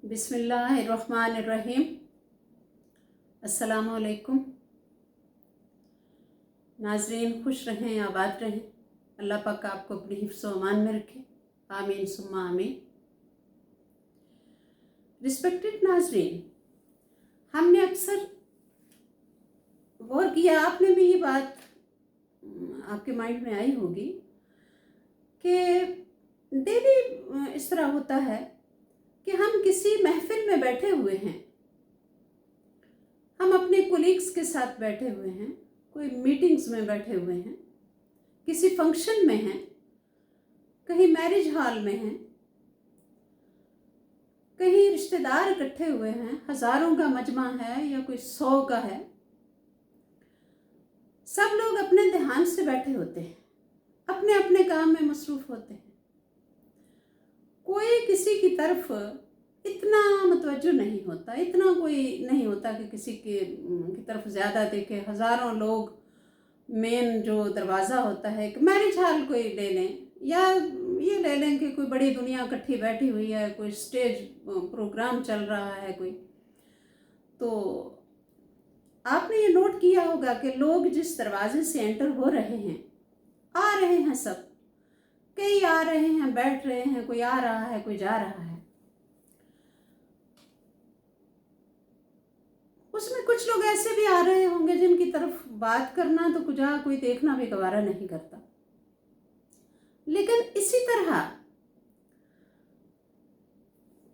बिस्मिल्लाहिर्रहमानिर्रहीम। अस्सलामु अलैकुम। नाजरीन, खुश रहें, आबाद रहें। अल्लाह पाक आपको अपनी हिफ्ज़ व अमान में रखे। आमीन सुम्मा आमीन। रिस्पेक्टेड नाजरीन, हमने अक्सर गौर किया, आपने भी ये बात आपके माइंड में आई होगी कि डेली इस तरह होता है कि हम किसी महफिल में बैठे हुए हैं, हम अपने कोलीग्स के साथ बैठे हुए हैं, कोई मीटिंग्स में बैठे हुए हैं, किसी फंक्शन में हैं, कहीं मैरिज हॉल में हैं, कहीं रिश्तेदार इकट्ठे हुए हैं, हज़ारों का मजमा है या कोई 100 का है। सब लोग अपने ध्यान से बैठे होते हैं, अपने अपने काम में मसरूफ़ होते हैं। कोई किसी की तरफ इतना मुतवज्जो नहीं होता, इतना कोई नहीं होता कि किसी की तरफ ज़्यादा देखे। हज़ारों लोग, मेन जो दरवाज़ा होता है, एक मैरिज हॉल कोई ले लें या ये ले लें कि कोई बड़ी दुनिया इकट्ठी बैठी हुई है, कोई स्टेज प्रोग्राम चल रहा है कोई, तो आपने ये नोट किया होगा कि लोग जिस दरवाजे से एंटर हो रहे हैं, आ रहे हैं, सब कई आ रहे हैं, बैठ रहे हैं, कोई आ रहा है, कोई जा रहा है। उसमें कुछ लोग ऐसे भी आ रहे होंगे जिनकी तरफ बात करना तो कोई देखना भी गवारा नहीं करता। लेकिन इसी तरह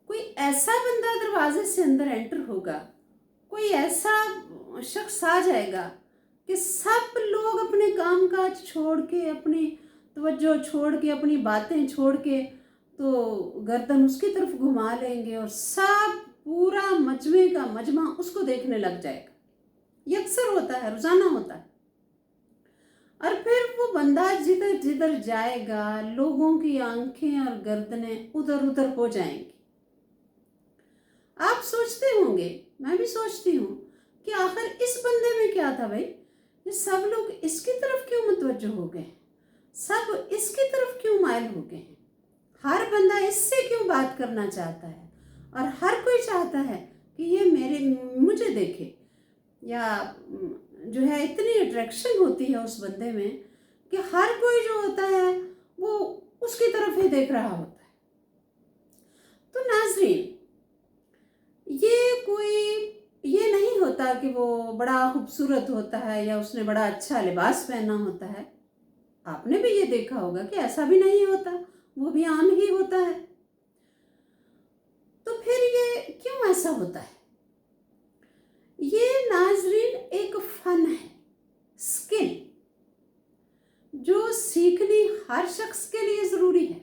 कोई ऐसा बंदा दरवाजे से अंदर एंटर होगा, कोई ऐसा शख्स आ जाएगा कि सब लोग अपने काम काज छोड़ के, अपनी तवज्जो छोड़ के, अपनी बातें छोड़ के तो गर्दन उसकी तरफ घुमा लेंगे और सब पूरा मजमे का मजमा उसको देखने लग जाएगा। ये अक्सर होता है, रोज़ाना होता है। और फिर वो बंदा जिधर जिधर जाएगा, लोगों की आंखें और गर्दनें उधर उधर हो जाएंगी। आप सोचते होंगे, मैं भी सोचती हूँ कि आखिर इस बंदे में क्या था भाई, ये सब लोग इसकी तरफ क्यों मुतवज्जो हो गए, सब इसकी तरफ क्यों माइल हो गए हैं, हर बंदा इससे क्यों बात करना चाहता है और हर कोई चाहता है कि ये मुझे देखे, या जो है इतनी अट्रैक्शन होती है उस बंदे में कि हर कोई जो होता है वो उसकी तरफ ही देख रहा होता है। तो नाज़रीन, ये नहीं होता कि वो बड़ा खूबसूरत होता है या उसने बड़ा अच्छा लिबास पहना होता है। आपने भी ये देखा होगा कि ऐसा भी नहीं होता, वो भी आम ही होता है। तो फिर ये क्यों ऐसा होता है? ये नाज़रीन एक फ़न है, स्किल, जो सीखनी हर शख्स के लिए ज़रूरी है।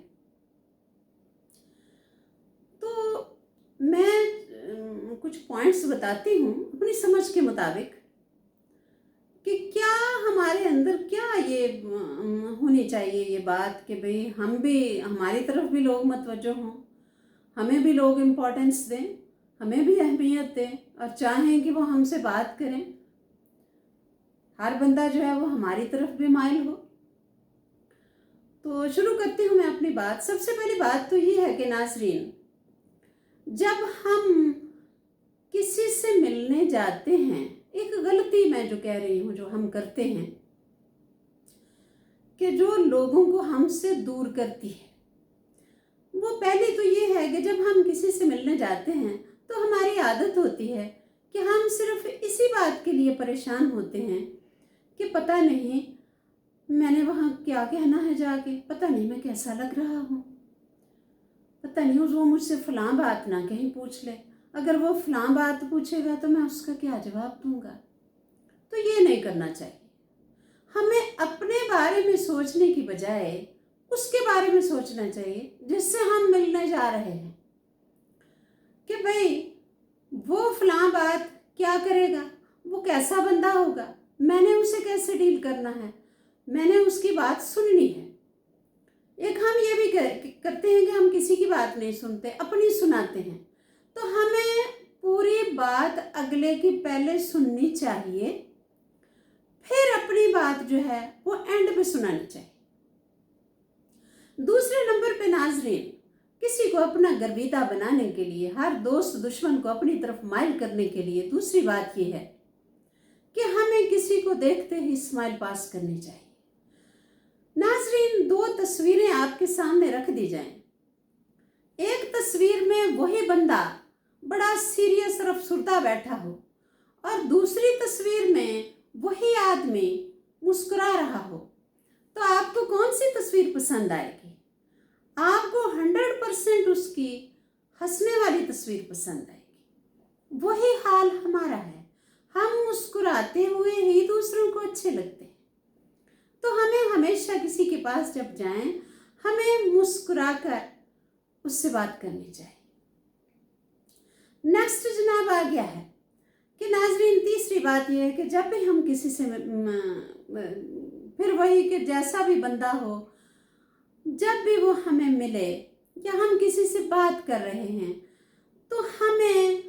तो मैं कुछ पॉइंट्स बताती हूँ अपनी समझ के मुताबिक कि क्या हमारे अंदर क्या ये होनी चाहिए ये बात कि भाई हम भी, हमारी तरफ भी लोग मुतवज्जो हों, हमें भी लोग इम्पोर्टेंस दें, हमें भी अहमियत दें और चाहें कि वो हमसे बात करें, हर बंदा जो है वो हमारी तरफ भी माइल हो। तो शुरू करती हूँ मैं अपनी बात। सबसे पहली बात तो ये है कि नाज़रीन, जब हम किसी से मिलने जाते हैं, एक गलती मैं जो कह रही हूँ जो हम करते हैं कि जो लोगों को हमसे दूर करती है, वो पहले तो ये है कि जब हम किसी से मिलने जाते हैं तो हमारी आदत होती है कि हम सिर्फ इसी बात के लिए परेशान होते हैं कि पता नहीं मैंने वहाँ क्या कहना है जाके, पता नहीं मैं कैसा लग रहा हूँ, पता नहीं वो मुझसे फ़लाँ बात ना कहीं पूछ ले, अगर वो फ़लाँ बात पूछेगा तो मैं उसका क्या जवाब दूँगा। तो ये नहीं करना चाहिए। हमें अपने बारे में सोचने की बजाय उसके बारे में सोचना चाहिए जिससे हम मिलने जा रहे हैं कि भाई वो फ़लाँ बात क्या करेगा, वो कैसा बंदा होगा, मैंने उसे कैसे डील करना है, मैंने उसकी बात सुननी है। एक हम ये भी करते हैं कि हम किसी की बात नहीं सुनते, अपनी सुनाते हैं। तो हमें पूरी बात अगले की पहले सुननी चाहिए, फिर अपनी बात जो है वो एंड पे सुनानी चाहिए। दूसरे नंबर पे नाज़रीन, किसी को अपना गर्विता बनाने के लिए, हर दोस्त दुश्मन को अपनी तरफ माइल करने के लिए दूसरी बात यह है कि हमें किसी को देखते ही स्माइल पास करनी चाहिए। नाजरीन, दो तस्वीरें आपके सामने रख दी जाएं। एक तस्वीर में वही बंदा बड़ा सीरियस और अफसुर्दा बैठा हो और दूसरी तस्वीर में वही आदमी मुस्कुरा रहा हो, तो आपको कौन सी तस्वीर पसंद आएगी? आपको 100% उसकी हंसने वाली तस्वीर पसंद आएगी। वही हाल हमारा है, हम मुस्कुराते हुए ही दूसरों को अच्छे लगते हैं। तो हमें हमेशा किसी के पास जब जाएं, हमें मुस्कुराकर उससे बात करनी चाहिए। नेक्स्ट जनाब आ गया है कि नाजरीन, तीसरी बात यह है कि जब भी हम किसी से फिर वही कि जैसा भी बंदा हो, जब भी वो हमें मिले या हम किसी से बात कर रहे हैं, तो हमें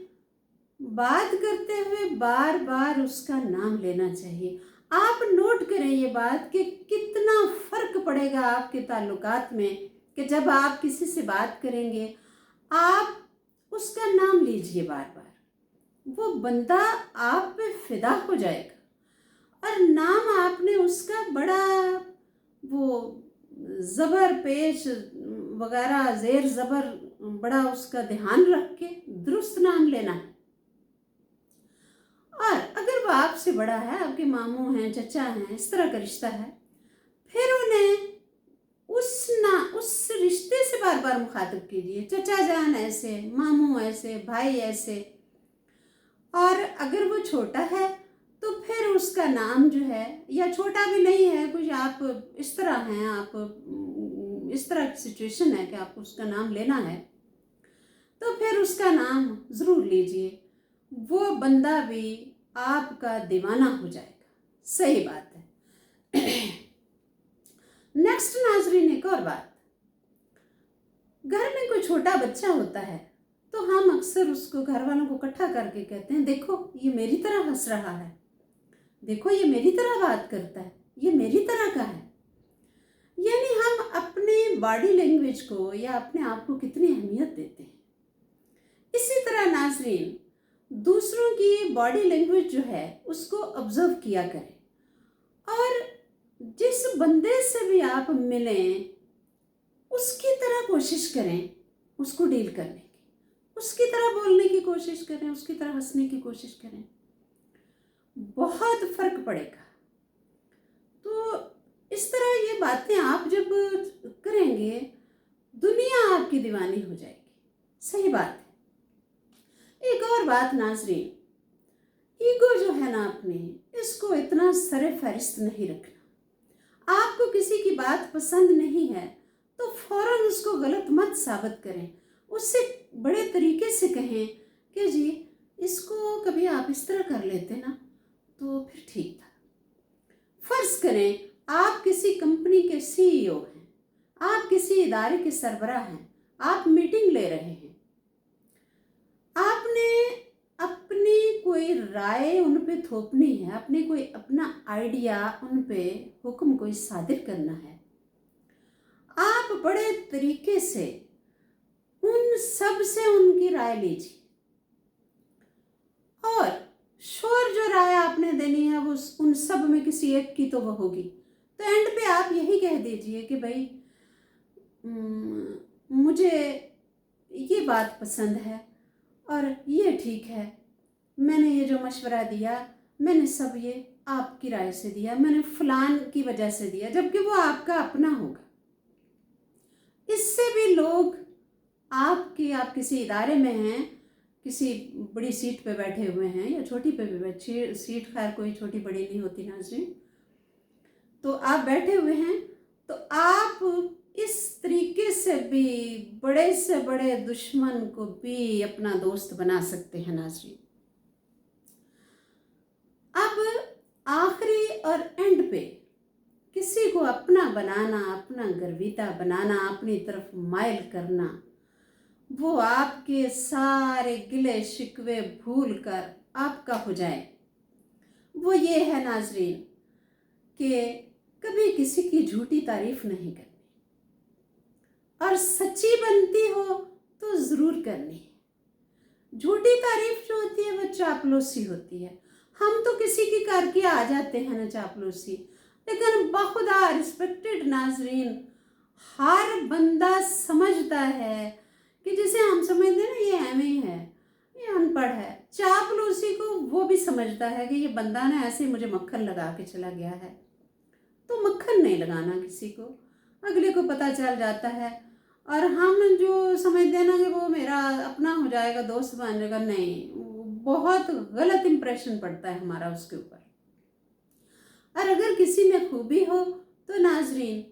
बात करते हुए बार बार उसका नाम लेना चाहिए। आप नोट करें ये बात कि कितना फ़र्क पड़ेगा आपके ताल्लुकात में कि जब आप किसी से बात करेंगे, आप उसका नाम लीजिए बार बार, वो बंदा आप पे फिदा हो जाएगा। और नाम आपने उसका बड़ा वो ज़बर पेश वगैरह ज़ेर ज़बर बड़ा उसका ध्यान रख के दुरुस्त नाम लेना है। और अगर वो आपसे बड़ा है, आपके मामू हैं, चचा हैं, इस तरह का रिश्ता है, फिर उन्हें उस रिश्ते से बार बार मुखातिब कीजिए। चचा जान ऐसे, मामू ऐसे, भाई ऐसे। और अगर वो छोटा है तो फिर उसका नाम जो है, या छोटा भी नहीं है कुछ, आप इस तरह हैं, आप इस तरह की सिचुएशन है कि आपको उसका नाम लेना है, तो फिर उसका नाम ज़रूर लीजिए। वो बंदा भी आपका दीवाना हो जाएगा। सही बात है। नेक्स्ट नाजरीन, एक और बात, घर में कोई छोटा बच्चा होता है तो हम अक्सर उसको, घर वालों को इकट्ठा करके कहते हैं, देखो ये मेरी तरह हंस रहा है, देखो ये मेरी तरह बात करता है, ये मेरी तरह का है। यानी हम अपने बॉडी लैंग्वेज को या अपने आप को कितनी अहमियत देते हैं। इसी तरह नाजरीन, दूसरों की बॉडी लैंग्वेज जो है उसको ऑब्जर्व किया करें, और जिस बंदे से भी आप मिलें उसकी तरह कोशिश करें उसको डील करने की, उसकी तरह बोलने की कोशिश करें, उसकी तरह हंसने की कोशिश करें। बहुत फर्क पड़ेगा। तो इस तरह ये बातें आप जब करेंगे, दुनिया आपकी दीवानी हो जाएगी। सही बात है। एक और बात नाजरीन, ईगो जो है ना अपने, इसको इतना सरे फहरिस्त नहीं रखना। आपको किसी की बात पसंद नहीं है तो फौरन उसको गलत मत साबित करें, उससे बड़े तरीके से कहें कि जी इसको कभी आप इस तरह कर लेते ना तो फिर ठीक था। फर्ज करें आप किसी कंपनी के CEO हैं, आप किसी इदारे के सरबराह हैं, आप मीटिंग ले रहे हैं, आपने अपनी कोई राय उन पे थोपनी है, अपने कोई अपना आइडिया उन पे हुक्म कोई सादिर करना है। आप बड़े तरीके से उन सब से उनकी राय लीजिए, और श्योर जो राय आपने देनी है वो उन सब में किसी एक की तो वो होगी। तो एंड पे आप यही कह दीजिए कि भाई मुझे ये बात पसंद है और ये ठीक है, मैंने ये जो मशवरा दिया, मैंने सब ये आपकी राय से दिया, मैंने फलान की वजह से दिया, जबकि वो आपका अपना होगा। इससे भी लोग आप किसी इदारे में हैं, किसी बड़ी सीट पे बैठे हुए हैं या छोटी पे भी बैठे, सीट खैर कोई छोटी बड़ी नहीं होती नाज़रीन, तो आप बैठे हुए हैं, तो आप इस तरीके से भी बड़े से बड़े दुश्मन को भी अपना दोस्त बना सकते हैं नाज़रीन। अब आखिरी और एंड पे किसी को अपना बनाना, अपना गर्विता बनाना, अपनी तरफ माइल करना, वो आपके सारे गिले शिकवे भूल कर आपका हो जाए, वो ये है नाजरीन कि कभी किसी की झूठी तारीफ नहीं करनी, और सच्ची बनती हो तो ज़रूर करनी है। झूठी तारीफ जो होती है वो चापलूसी होती है। हम तो किसी की करके आ जाते हैं ना चापलूसी, लेकिन बखुदा रिस्पेक्टेड नाजरीन, हर बंदा समझता है कि जिसे हम समझते हैं ना ये एम है, ये अनपढ़ है, चापलूसी को वो भी समझता है कि ये बंदा ना ऐसे मुझे मक्खन लगा के चला गया है। तो मक्खन नहीं लगाना किसी को, अगले को पता चल जाता है। और हम जो समझते हैं ना कि वो मेरा अपना हो जाएगा, दोस्त बन जाएगा, नहीं, बहुत गलत इंप्रेशन पड़ता है हमारा उसके ऊपर। और अगर किसी में खूबी हो तो नाजरीन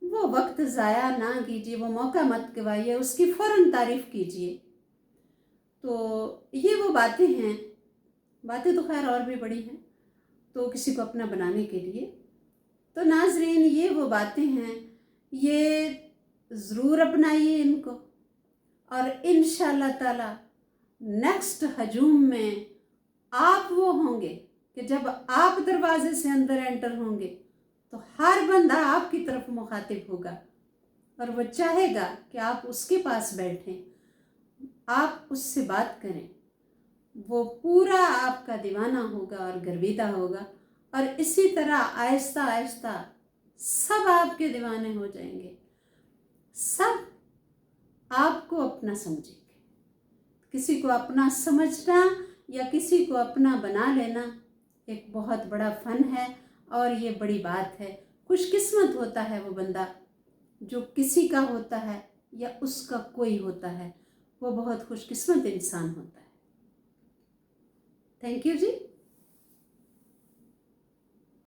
वो वक्त ज़ाया ना कीजिए, वो मौका मत गवाइए, उसकी फ़ौरन तारीफ़ कीजिए। तो ये वो बातें हैं, बातें तो खैर और भी बड़ी हैं, तो किसी को अपना बनाने के लिए। तो नाजरीन ये वो बातें हैं, ये ज़रूर अपनाइए इनको, और इंशाअल्लाह ताला नेक्स्ट हजूम में आप वो होंगे कि जब आप दरवाजे से अंदर एंटर होंगे तो हर बंदा आपकी तरफ मुखातिब होगा और वो चाहेगा कि आप उसके पास बैठें, आप उससे बात करें। वो पूरा आपका दीवाना होगा और गर्विदा होगा, और इसी तरह आहिस्ता आहिस्ता सब आपके दीवाने हो जाएंगे, सब आपको अपना समझेंगे। किसी को अपना समझना या किसी को अपना बना लेना एक बहुत बड़ा फ़न है, और ये बड़ी बात है। खुशकिस्मत होता है वो बंदा जो किसी का होता है या उसका कोई होता है, वो बहुत खुशकिस्मत इंसान होता है। Thank you ji.